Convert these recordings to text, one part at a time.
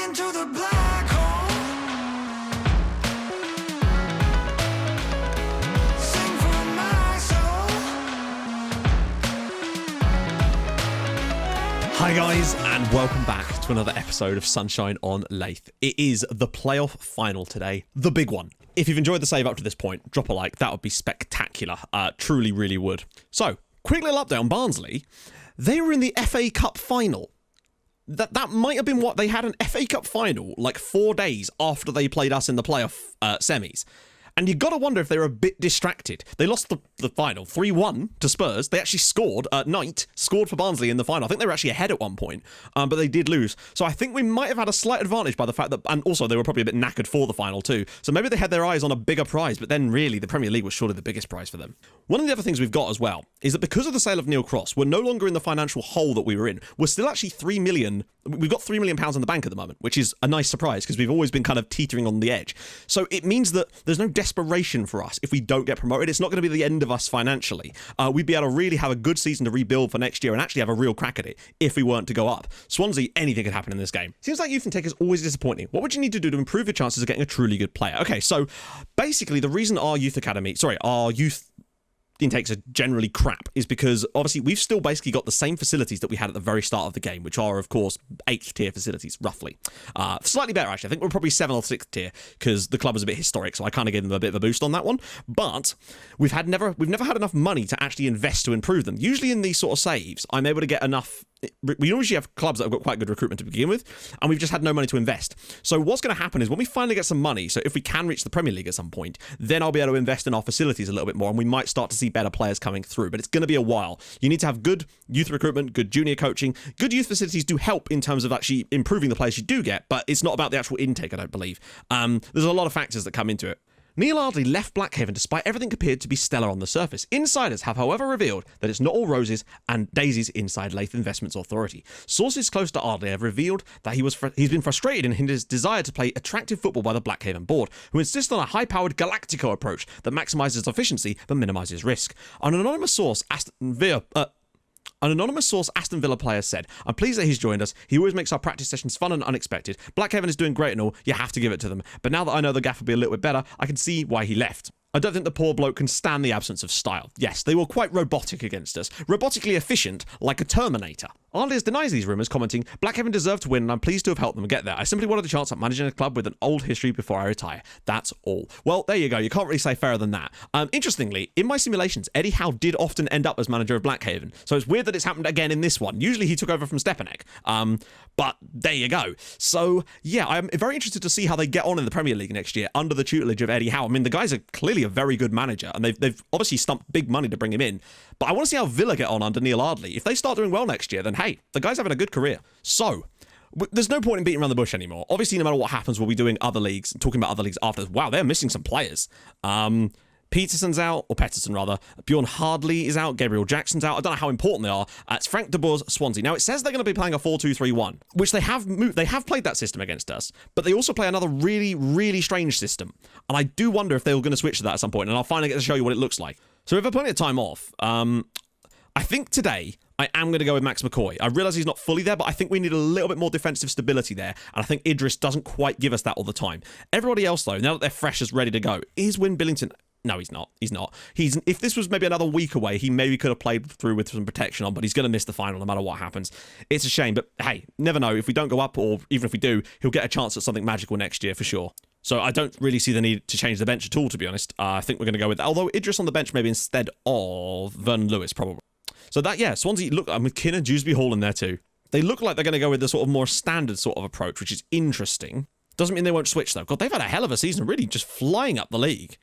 into the black hole. Sing for my soul. Hi guys, and welcome back to another episode of Sunshine on Leyth. It is the playoff final today, the big one. If you've enjoyed the save up to this point, drop a like, that would be spectacular. Truly, really would. So, quick little update on Barnsley. They were in the FA Cup final. That might have been what they had, an FA Cup final like 4 days after they played us in the playoff semis. And you got to wonder if they were a bit distracted. They lost the final 3-1 to Spurs. They actually scored. Knight scored for Barnsley in the final. I think they were actually ahead at one point, but they did lose. So I think we might have had a slight advantage by the fact that, and also they were probably a bit knackered for the final too. So maybe they had their eyes on a bigger prize, but then really the Premier League was surely the biggest prize for them. One of the other things we've got as well is that because of the sale of Neil Cross, we're no longer in the financial hole that we were in. We're still actually 3 million. We've got £3 million in the bank at the moment, which is a nice surprise because we've always been kind of teetering on the edge. So it means that there's no desperation for us if we don't get promoted. It's not going to be the end of us financially. We'd be able to really have a good season to rebuild for next year and actually have a real crack at it if we weren't to go up. Swansea, anything could happen in this game. Seems like youth intake is always disappointing. What would you need to do to improve your chances of getting a truly good player? Okay, so basically the reason our youth intakes are generally crap is because obviously we've still basically got the same facilities that we had at the very start of the game, which are of course 8th tier facilities roughly. Slightly better actually. I think we're probably 7th or 6th tier because the club was a bit historic, so I kind of gave them a bit of a boost on that one. But we've never had enough money to actually invest to improve them. Usually in these sort of saves, I'm able to get enough. We usually have clubs that have got quite good recruitment to begin with, and we've just had no money to invest. So what's going to happen is when we finally get some money, so if we can reach the Premier League at some point, then I'll be able to invest in our facilities a little bit more, and we might start to see better players coming through. But it's going to be a while. You need to have good youth recruitment, good junior coaching. Good youth facilities do help in terms of actually improving the players you do get, but it's not about the actual intake, I don't believe. There's a lot of factors that come into it. Neil Ardley left Blackhaven despite everything appeared to be stellar on the surface. Insiders have, however, revealed that it's not all roses and daisies inside Leyth Investments Authority. Sources close to Ardley have revealed that he's been frustrated in his desire to play attractive football by the Blackhaven board, who insist on a high-powered Galactico approach that maximises efficiency but minimises risk. An anonymous source, Aston Villa player said, "I'm pleased that he's joined us. He always makes our practice sessions fun and unexpected. Blackhaven is doing great and all. You have to give it to them. But now that I know the gaff will be a little bit better, I can see why he left." I don't think the poor bloke can stand the absence of style. Yes, they were quite robotic against us. Robotically efficient, like a Terminator. Arlias denies these rumours, commenting, "Blackhaven deserved to win and I'm pleased to have helped them get there. I simply wanted a chance at managing a club with an old history before I retire. That's all." Well, there you go. You can't really say fairer than that. Interestingly, in my simulations, Eddie Howe did often end up as manager of Blackhaven. So it's weird that it's happened again in this one. Usually he took over from Stepanek. But there you go. So, yeah, I'm very interested to see how they get on in the Premier League next year under the tutelage of Eddie Howe. I mean, the guys are clearly a very good manager, and they've obviously stumped big money to bring him in. But I want to see how Villa get on under Neil Ardley. If they start doing well next year, then hey, the guy's having a good career. So, there's no point in beating around the bush anymore. Obviously, no matter what happens, we'll be doing other leagues, talking about other leagues after. Wow, they're missing some players. Pettersson rather. Bjorn Hardley is out. Gabriel Jackson's out. I don't know how important they are. It's Frank de Boer's Swansea. Now, it says they're going to be playing a 4-2-3-1, which they have moved. They have played that system against us, but they also play another really, really strange system. And I do wonder if they're going to switch to that at some point, and I'll finally get to show you what it looks like. So if I've plenty of time off, I think today I am going to go with Max McCoy. I realise he's not fully there, but I think we need a little bit more defensive stability there, and I think Idris doesn't quite give us that all the time. Everybody else, though, now that they're fresh as ready to go, is Win Billington. No, he's not. If this was maybe another week away, he maybe could have played through with some protection on, but he's going to miss the final no matter what happens. It's a shame, but hey, never know. If we don't go up, or even if we do, he'll get a chance at something magical next year for sure. So I don't really see the need to change the bench at all, to be honest. I think we're going to go with that. Although Idris on the bench maybe instead of Vernon Lewis, probably. So that, yeah, Swansea, look, McKinnon, Dewsbury Hall in there too. They look like they're going to go with the sort of more standard sort of approach, which is interesting. Doesn't mean they won't switch, though. God, they've had a hell of a season, really just flying up the league.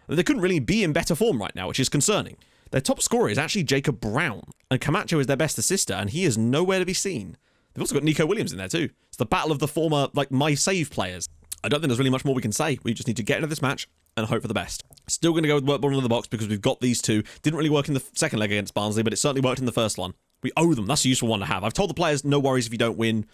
They couldn't really be in better form right now, which is concerning. Their top scorer is actually Jacob Brown, and Camacho is their best assister, and he is nowhere to be seen. They've also got Nico Williams in there too. It's the battle of the former, my save players. I don't think there's really much more we can say. We just need to get into this match and hope for the best. Still going to go with work ball into the box because we've got these two. Didn't really work in the second leg against Barnsley, but it certainly worked in the first one. We owe them. That's a useful one to have. I've told the players, no worries if you don't win.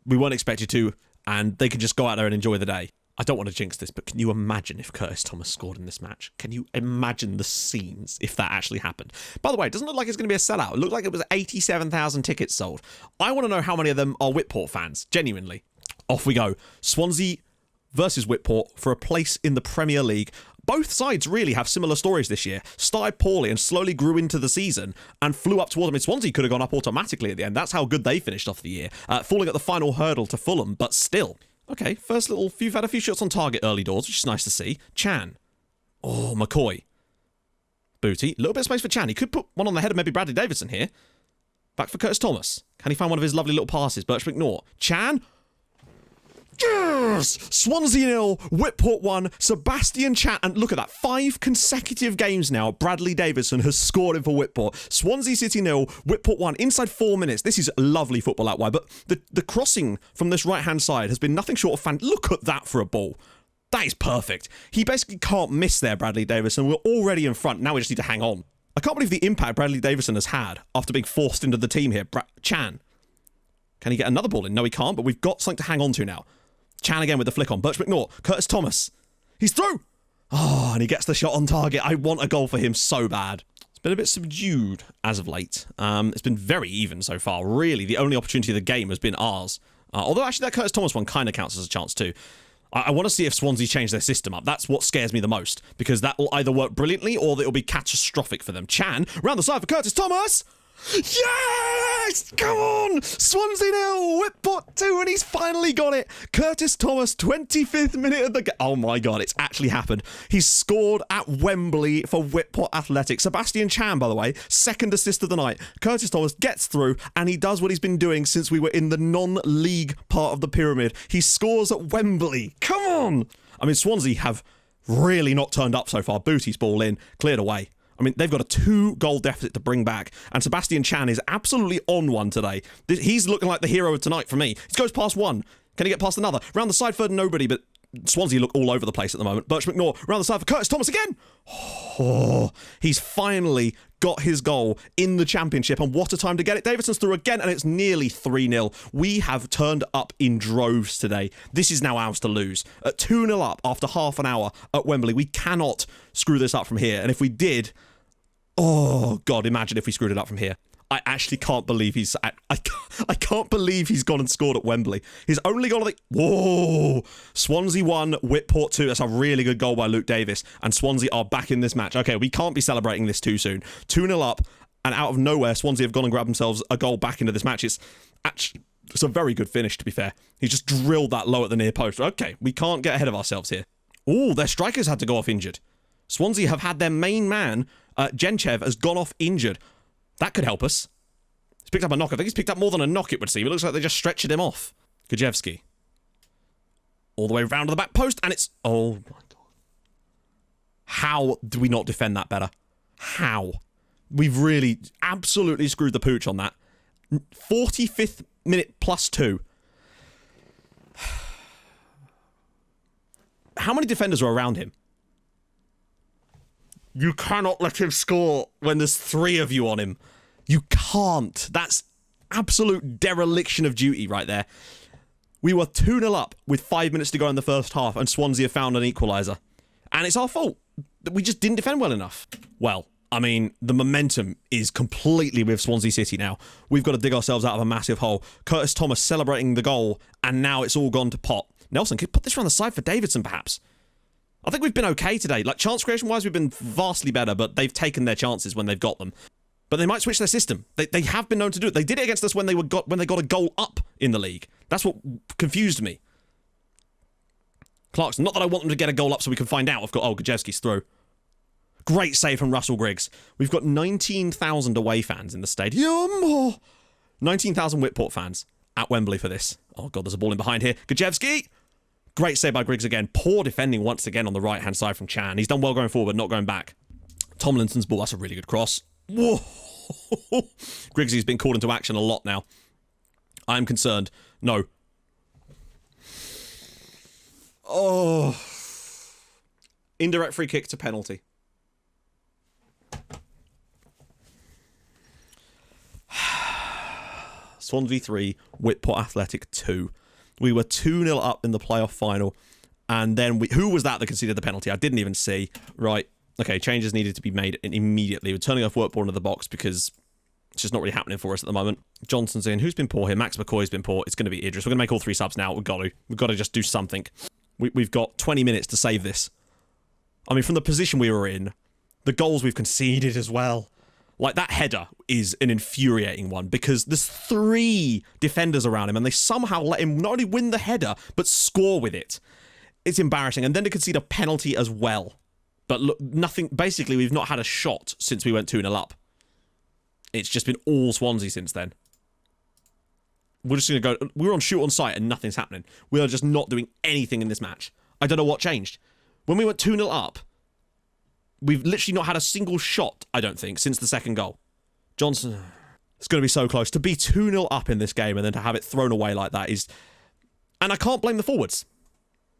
We won't expect you to, and they can just go out there and enjoy the day. I don't want to jinx this, but can you imagine if Curtis Thomas scored in this match? Can you imagine the scenes if that actually happened? By the way, it doesn't look like it's going to be a sellout. It looked like it was 87,000 tickets sold. I want to know how many of them are Whitport fans, genuinely. Off we go. Swansea versus Whitport for a place in the Premier League. Both sides really have similar stories this year. Started poorly and slowly grew into the season and flew up towards them. Swansea could have gone up automatically at the end. That's how good they finished off the year. Falling at the final hurdle to Fulham, but still. Okay, you've had a few shots on target early doors, which is nice to see. Chan. Oh, McCoy. Booty. A little bit of space for Chan. He could put one on the head of maybe Bradley Davidson here. Back for Curtis Thomas. Can he find one of his lovely little passes? Birch McNaught. Chan. Yes! Swansea 0, Whitport 1, Sebastian Chan. And look at that. 5 consecutive games now. Bradley Davidson has scored in for Whitport. Swansea City 0, Whitport 1. Inside 4 minutes. This is lovely football out wide. But the crossing from this right-hand side has been nothing short of fan. Look at that for a ball. That is perfect. He basically can't miss there, Bradley Davidson. We're already in front. Now we just need to hang on. I can't believe the impact Bradley Davidson has had after being forced into the team here. Chan. Can he get another ball in? No, he can't, but we've got something to hang on to now. Chan again with the flick on. Birch McNaught. Curtis Thomas. He's through. Oh, and he gets the shot on target. I want a goal for him so bad. It's been a bit subdued as of late. It's been very even so far. Really, the only opportunity of the game has been ours. Although actually that Curtis Thomas one kind of counts as a chance too. I want to see if Swansea change their system up. That's what scares me the most. Because that will either work brilliantly or it will be catastrophic for them. Chan, round the side for Curtis Thomas. Yes! Come on! Swansea 0, Whitport 2, and he's finally got it. Curtis Thomas, 25th minute of the game. Oh my god, it's actually happened. He's scored at Wembley for Whitport Athletic. Sebastian Chan, by the way, second assist of the night. Curtis Thomas gets through, and he does what he's been doing since we were in the non-league part of the pyramid. He scores at Wembley. Come on! I mean, Swansea have really not turned up so far. Booty's ball in, cleared away. I mean, they've got a 2-goal deficit to bring back, and Sebastian Chan is absolutely on one today. He's looking like the hero of tonight for me. He goes past one. Can he get past another? Round the side for nobody, but Swansea look all over the place at the moment. Birch McNaught, round the side for Curtis Thomas again. Oh, he's finally got his goal in the championship, and what a time to get it. Davidson's through again, and it's nearly 3-0. We have turned up in droves today. This is now ours to lose. At 2-0 up after half an hour at Wembley, we cannot screw this up from here, and if we did... Oh, God, imagine if we screwed it up from here. I actually can't believe I can't believe he's gone and scored at Wembley. His only goal of the... Whoa! Swansea 1, Whitport 2. That's a really good goal by Luke Davis. And Swansea are back in this match. Okay, we can't be celebrating this too soon. 2-0 up, and out of nowhere, Swansea have gone and grabbed themselves a goal back into this match. It's a very good finish, to be fair. He just drilled that low at the near post. Okay, we can't get ahead of ourselves here. Oh, their strikers had to go off injured. Swansea have had their main man... Genchev has gone off injured. That could help us. He's picked up a knock. I think he's picked up more than a knock, it would seem. It looks like they just stretched him off. Gajewski. All the way round to the back post, and it's... Oh, my God. How do we not defend that better? How? We've really absolutely screwed the pooch on that. 45th minute plus 2. How many defenders are around him? You cannot let him score when there's 3 of you on him. You can't. That's absolute dereliction of duty right there. We were 2-0 up with 5 minutes to go in the first half, and Swansea have found an equaliser. And it's our fault. We just didn't defend well enough. Well, I mean, the momentum is completely with Swansea City now. We've got to dig ourselves out of a massive hole. Curtis Thomas celebrating the goal, and now it's all gone to pot. Nelson, could put this around the side for Davidson, perhaps. I think we've been okay today. Like, chance creation-wise, we've been vastly better, but they've taken their chances when they've got them. But they might switch their system. They have been known to do it. They did it against us when they got a goal up in the league. That's what confused me. Clarkson, not that I want them to get a goal up so we can find out. I've got... Oh, Gajewski's through. Great save from Russell Griggs. We've got 19,000 away fans in the stadium. 19,000 Whitport fans at Wembley for this. Oh, God, there's a ball in behind here. Gajewski... Great save by Griggs again. Poor defending once again on the right-hand side from Chan. He's done well going forward, not going back. Tomlinson's ball. That's a really good cross. Whoa. Griggsy's been called into action a lot now. I'm concerned. No. Oh. Indirect free kick to penalty. Swansea 3, Whitport Athletic 2. We were 2-0 up in the playoff final, and then who was that conceded the penalty? I didn't even see. Right. Okay, changes needed to be made immediately. We're turning off Whitport into the box because It's just not really happening for us at the moment. Johnson's in. Who's been poor here? Max McCoy's been poor. It's going to be Idris. We're going to make all 3 subs now. We've got to just do something. We've got 20 minutes to save this. I mean, from the position we were in, the goals we've conceded as well. Like, that header is an infuriating one because there's 3 defenders around him and they somehow let him not only win the header, but score with it. It's embarrassing. And then to concede a penalty as well. But look, nothing. Basically, we've not had a shot since we went 2-0 up. It's just been all Swansea since then. We're just going to go. We're on shoot on sight and nothing's happening. We are just not doing anything in this match. I don't know what changed. When we went 2-0 up, we've literally not had a single shot, I don't think, since the second goal. Johnson, it's going to be so close. To be 2-0 up in this game and then to have it thrown away like that is... And I can't blame the forwards.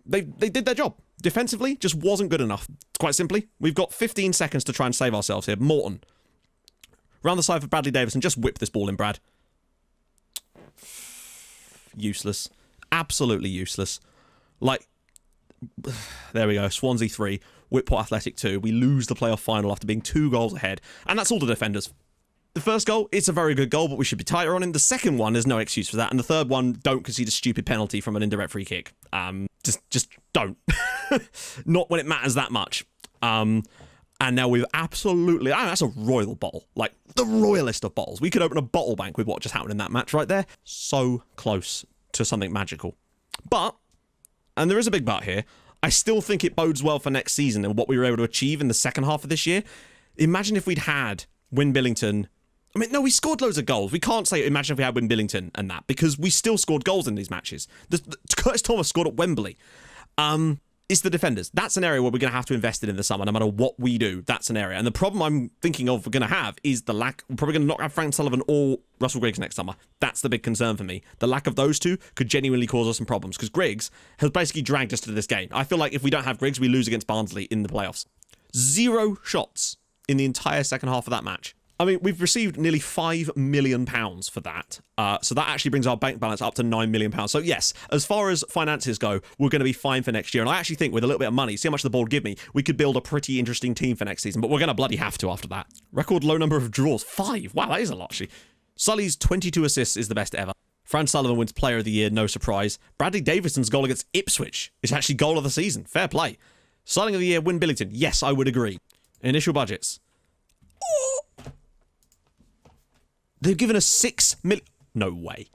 They did their job. Defensively, just wasn't good enough. Quite simply, we've got 15 seconds to try and save ourselves here. Morton. Round the side for Bradley Davison. Just whip this ball in, Brad. Useless. Absolutely useless. Like, there we go. Swansea 3. Whitport Athletic 2. We lose the playoff final after being 2 goals ahead. And that's all the defenders. The first goal, it's a very good goal, but we should be tighter on him. The second one, there's no excuse for that. And the third one, don't concede a stupid penalty from an indirect free kick. Just don't. Not when it matters that much. And now we've absolutely... that's a royal bottle. Like, the royalest of bottles. We could open a bottle bank with what just happened in that match right there. So close to something magical. But, and there is a big but here, I still think it bodes well for next season and what we were able to achieve in the second half of this year. Imagine if we'd had Win Billington... I mean, no, we scored loads of goals. We can't say, imagine if we had Win Billington and that, because we still scored goals in these matches. Curtis Thomas scored at Wembley. It's the defenders. That's an area where we're going to have to invest in the summer, no matter what we do. That's an area. And the problem I'm thinking of we're going to have is the lack... We're probably going to not have Frank Sullivan or Russell Griggs next summer. That's the big concern for me. The lack of those two could genuinely cause us some problems, because Griggs has basically dragged us to this game. I feel like if we don't have Griggs, we lose against Barnsley in the playoffs. 0 shots in the entire second half of that match. I mean, we've received nearly £5 million for that. So that actually brings our bank balance up to £9 million. So yes, as far as finances go, we're going to be fine for next year. And I actually think with a little bit of money, see how much the board give me, we could build a pretty interesting team for next season. But we're going to bloody have to after that. Record low number of draws. 5. Wow, that is a lot, actually. Sully's 22 assists is the best ever. Fran Sullivan wins Player of the Year, no surprise. Bradley Davison's goal against Ipswich is actually goal of the season. Fair play. Signing of the Year, Win Billington. Yes, I would agree. Initial budgets. They've given us 6 million... No way.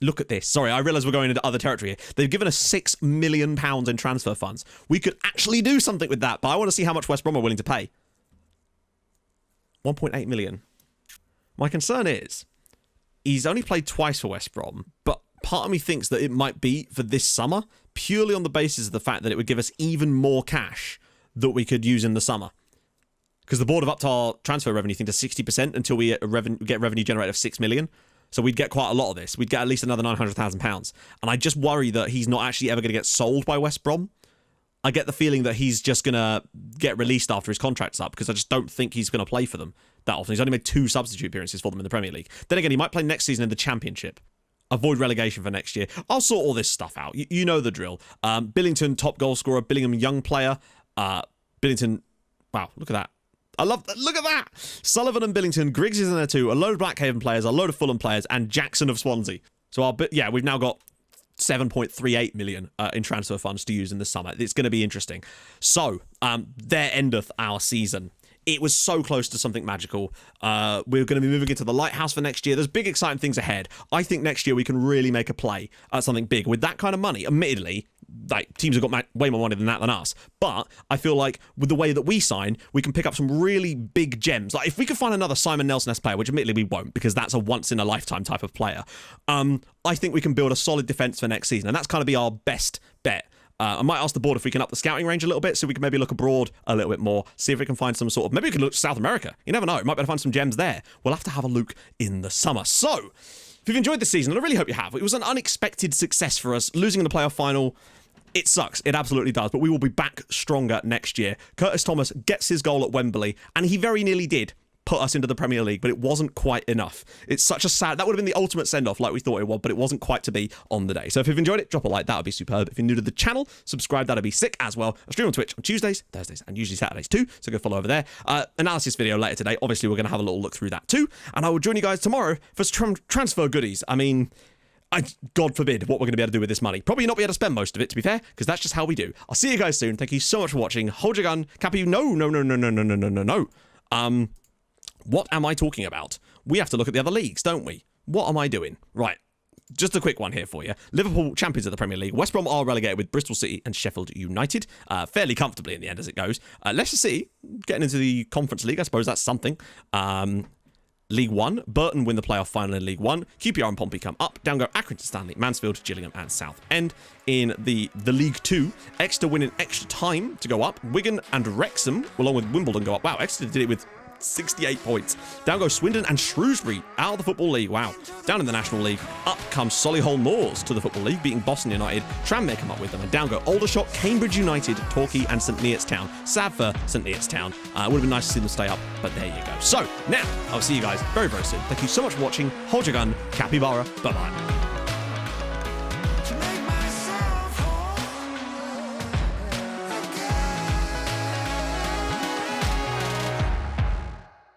Look at this. Sorry, I realise we're going into other territory here. They've given us £6 million in transfer funds. We could actually do something with that, but I want to see how much West Brom are willing to pay. 1.8 million. My concern is, he's only played twice for West Brom, but part of me thinks that it might be for this summer, purely on the basis of the fact that it would give us even more cash that we could use in the summer. Because the board have upped our transfer revenue thing to 60% until we get revenue generated of 6 million. So we'd get quite a lot of this. We'd get at least another £900,000. And I just worry that he's not actually ever going to get sold by West Brom. I get the feeling that he's just going to get released after his contract's up, because I just don't think he's going to play for them that often. He's only made 2 substitute appearances for them in the Premier League. Then again, he might play next season in the Championship. Avoid relegation for next year. I'll sort all this stuff out. You know the drill. Billington, top goal scorer. Billingham, young player. Billington, wow, look at that. I love that. Look at that. Sullivan and Billington. Griggs is in there too. A load of Blackhaven players, a load of Fulham players, and Jackson of Swansea. So we've now got 7.38 million in transfer funds to use in the summer. It's going to be interesting. So, there endeth our season. It was so close to something magical. We're going to be moving into the Lighthouse for next year. There's big, exciting things ahead. I think next year we can really make a play at something big. With that kind of money, admittedly, like, teams have got way more money than us. But I feel like with the way that we sign, we can pick up some really big gems. Like, if we could find another Simon Nelson-esque player, which admittedly we won't, because that's a once-in-a-lifetime type of player, I think we can build a solid defence for next season. And that's kind of be our best bet. I might ask the board if we can up the scouting range a little bit, so we can maybe look abroad a little bit more, see if we can find some sort of... Maybe we can look to South America. You never know. We might be able to find some gems there. We'll have to have a look in the summer. So, if you've enjoyed this season, and I really hope you have, it was an unexpected success for us. Losing in the playoff final, it sucks. It absolutely does. But we will be back stronger next year. Curtis Thomas gets his goal at Wembley, and he very nearly did. put us into the Premier League, but it wasn't quite enough. It's such a sad... That would have been the ultimate send-off like we thought it was, but it wasn't quite to be on the day. So if you've enjoyed it, drop a like. That would be superb. If you're new to the channel, subscribe. That'd be sick as well. I stream on Twitch on Tuesdays, Thursdays, and usually Saturdays too, so go follow over there. Analysis video later today. Obviously, we're going to have a little look through that too, and I will join you guys tomorrow for transfer goodies. I mean... God forbid what we're going to be able to do with this money. Probably not be able to spend most of it, to be fair, because that's just how we do. I'll see you guys soon. Thank you so much for watching. Hold your gun. Cappy, no. What am I talking about? We have to look at the other leagues, don't we? What am I doing? Right. Just a quick one here for you. Liverpool champions of the Premier League. West Brom are relegated with Bristol City and Sheffield United. Fairly comfortably in the end as it goes. Leicester City getting into the Conference League. I suppose that's something. League One, Burton win the playoff final in League One. QPR and Pompey come up. Down go Accrington Stanley, Mansfield, Gillingham, and Southend. In the League Two, Exeter win in extra time to go up. Wigan and Wrexham, along with Wimbledon, go up. Wow, Exeter did it with 68 points. Down go Swindon and Shrewsbury out of the Football League. Wow. Down in the National League, up comes Solihull Moors to the Football League, beating Boston United. Tranmere come up with them. And down go Aldershot, Cambridge United, Torquay, and St Neots Town. Sad for St Neots Town. Would have been nice to see them stay up, but there you go. So, now, I'll see you guys very, very soon. Thank you so much for watching. Hold your gun. Capybara. Bye-bye.